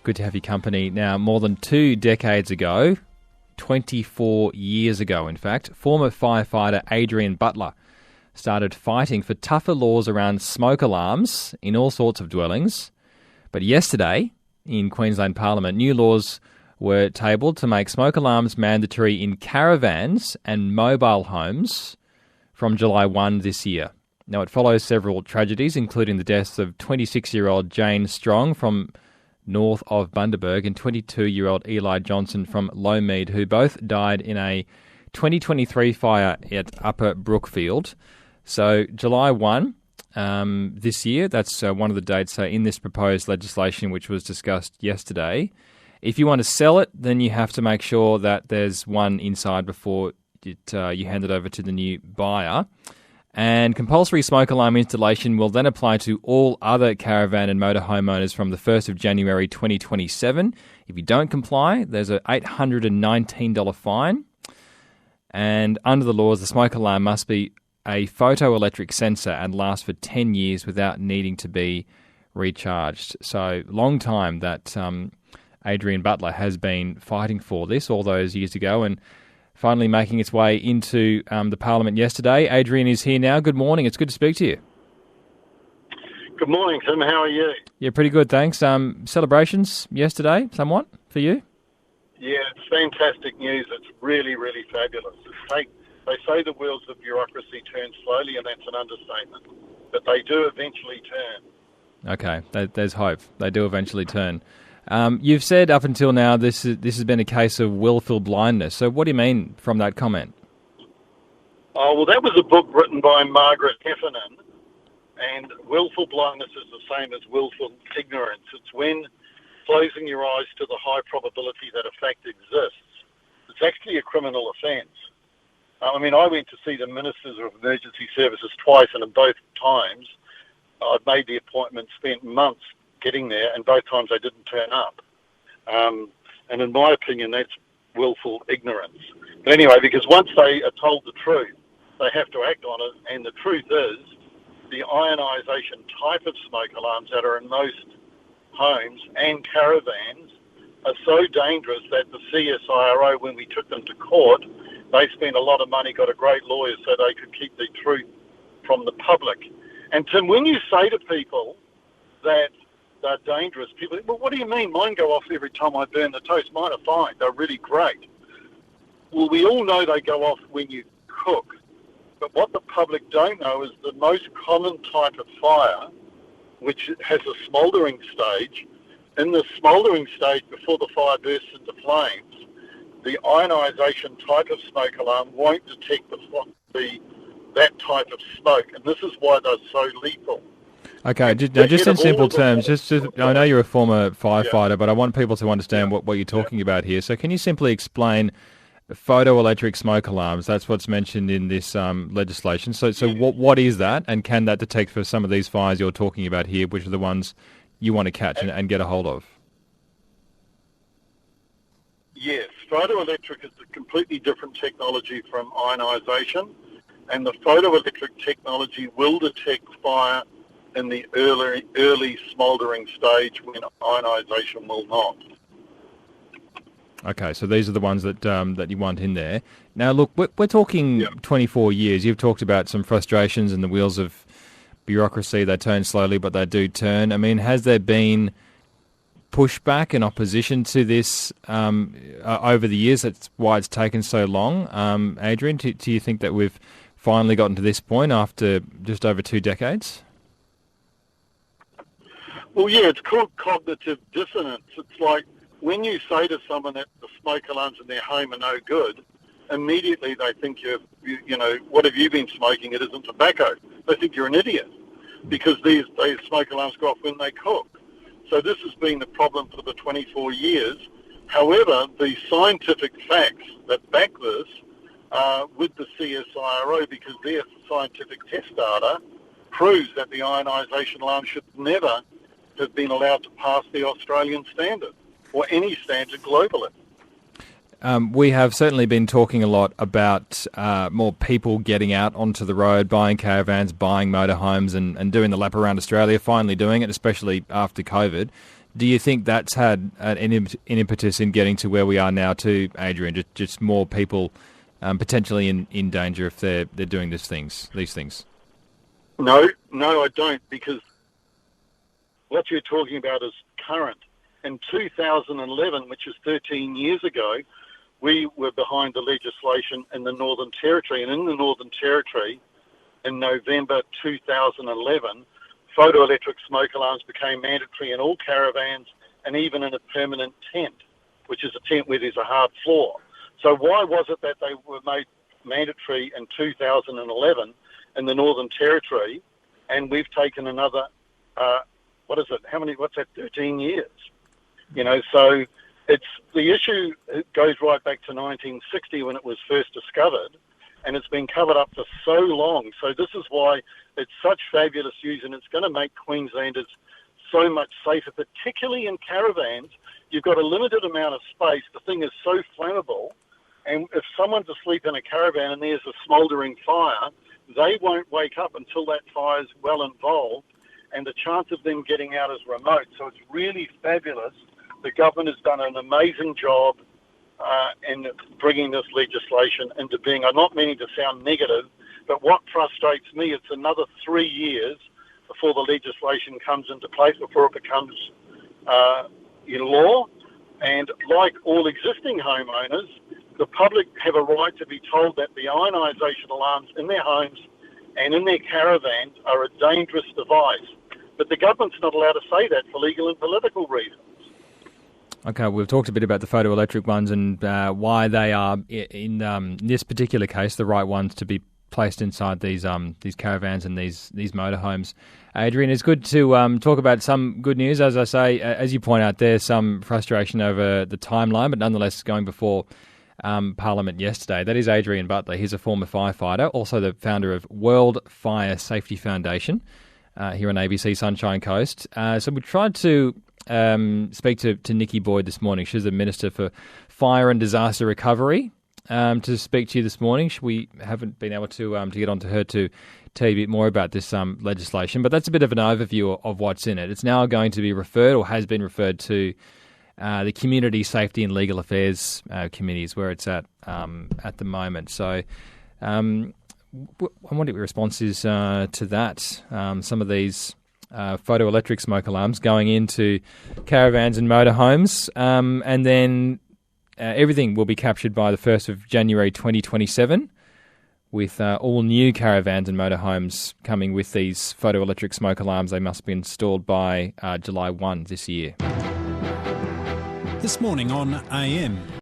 Good to have your company. Now, more than 2 decades ago, 24 years ago, in fact, former firefighter Adrian Butler started fighting for tougher laws around smoke alarms in all sorts of dwellings. But yesterday, in Queensland Parliament, new laws were tabled to make smoke alarms mandatory in caravans and mobile homes from July 1 this year. Now, it follows several tragedies, including the deaths of 26-year-old Jane Strong from north of Bundaberg and 22-year-old Eli Johnson from Lowmead, who both died in a 2023 fire at Upper Brookfield. So July 1 this year, that's one of the dates in this proposed legislation which was discussed yesterday. If you want to sell it, then you have to make sure that there's one inside before you hand it over to the new buyer. And compulsory smoke alarm installation will then apply to all other caravan and motor homeowners from the 1st of January 2027. If you don't comply, there's an $819 fine. And under the laws, the smoke alarm must be a photoelectric sensor and last for 10 years without needing to be recharged. So long time that Adrian Butler has been fighting for this all those years ago, and finally making its way into the Parliament yesterday. Adrian is here now. Good morning. It's good to speak to you. Good morning, Tim. How are you? Yeah, pretty good, thanks. Celebrations yesterday, somewhat, for you? Yeah, it's fantastic news. It's really, really fabulous. They say the wheels of bureaucracy turn slowly, and that's an understatement. But they do eventually turn. Okay, there's hope. They do eventually turn. You've said up until now this has been a case of willful blindness. So what do you mean from that comment? Oh, well, that was a book written by Margaret Heffernan, and willful blindness is the same as willful ignorance. It's when closing your eyes to the high probability that a fact exists. It's actually a criminal offence. I went to see the Ministers of Emergency Services twice, and in both times I'd made the appointment, spent months getting there, and both times they didn't turn up. And in my opinion, that's willful ignorance. But anyway, because once they are told the truth, they have to act on it, and the truth is the ionisation type of smoke alarms that are in most homes and caravans are so dangerous that the CSIRO, when we took them to court, they spent a lot of money, got a great lawyer so they could keep the truth from the public. And Tim, when you say to people that they're dangerous, people, well, what do you mean? Mine go off every time I burn the toast. Mine are fine. They're really great. Well, we all know they go off when you cook. But what the public don't know is the most common type of fire, which has a smouldering stage. In the smouldering stage, before the fire bursts into flames, the ionisation type of smoke alarm won't detect that type of smoke. And this is why they're so lethal. Okay, just in simple terms, I know you're a former firefighter, but I want people to understand what you're talking about here. So can you simply explain photoelectric smoke alarms? That's what's mentioned in this legislation. So what is that, and can that detect for some of these fires you're talking about here, which are the ones you want to catch and get a hold of? Yes, photoelectric is a completely different technology from ionisation, and the photoelectric technology will detect fire in the early smouldering stage when ionisation will not. Okay, so these are the ones that you want in there. Now, look, we're talking 24 years. You've talked about some frustrations and the wheels of bureaucracy. They turn slowly, but they do turn. I mean, has there been pushback and opposition to this over the years? That's why it's taken so long. Adrian, do you think that we've finally gotten to this point after just over 2 decades? Well, yeah, it's called cognitive dissonance. It's like when you say to someone that the smoke alarms in their home are no good, immediately they think you know, what have you been smoking? It isn't tobacco. They think you're an idiot because these smoke alarms go off when they cook. So this has been the problem for the 24 years. However, the scientific facts that back this with the CSIRO, because their scientific test data proves that the ionisation alarm should never have been allowed to pass the Australian standard or any standard globally. We have certainly been talking a lot about more people getting out onto the road, buying caravans, buying motorhomes and doing the lap around Australia, finally doing it, especially after COVID. Do you think that's had an impetus in getting to where we are now too, Adrian? Just more people potentially in danger if they're doing these things? No, I don't, because what you're talking about is current. In 2011, which is 13 years ago, we were behind the legislation in the Northern Territory. And in the Northern Territory, in November 2011, photoelectric smoke alarms became mandatory in all caravans and even in a permanent tent, which is a tent where there's a hard floor. So why was it that they were made mandatory in 2011 in the Northern Territory, and we've taken another, what's that, 13 years? So it's the issue. It goes right back to 1960 when it was first discovered, and it's been covered up for so long. So this is why it's such fabulous news, and it's going to make Queenslanders so much safer, particularly in caravans. You've got a limited amount of space. The thing is so flammable, and if someone's asleep in a caravan and there's a smouldering fire, they won't wake up until that fire is well involved, and the chance of them getting out is remote. So it's really fabulous. The government has done an amazing job in bringing this legislation into being. I'm not meaning to sound negative, but what frustrates me, it's another 3 years before the legislation comes into place, before it becomes law. And like all existing homeowners, the public have a right to be told that the ionisation alarms in their homes and in their caravans are a dangerous device. But the government's not allowed to say that for legal and political reasons. Okay, we've talked a bit about the photoelectric ones and why they are, in this particular case, the right ones to be placed inside these caravans and these motorhomes. Adrian, it's good to talk about some good news. As I say, as you point out, there's some frustration over the timeline, but nonetheless going before Parliament yesterday. That is Adrian Butler. He's a former firefighter, also the founder of World Fire Safety Foundation here on ABC Sunshine Coast. So we tried to speak to Nikki Boyd this morning. She's the Minister for Fire and Disaster Recovery. To speak to you this morning, we haven't been able to get onto her to tell you a bit more about this legislation, but that's a bit of an overview of what's in it. It's now going to be referred, or has been referred to, the Community Safety and Legal Affairs committees, where it's at the moment. So I wonder what your response is to that. Some of these photoelectric smoke alarms going into caravans and motorhomes, and then everything will be captured by the 1st of January 2027, with all new caravans and motorhomes coming with these photoelectric smoke alarms. They must be installed by July 1 this year. This morning on AM.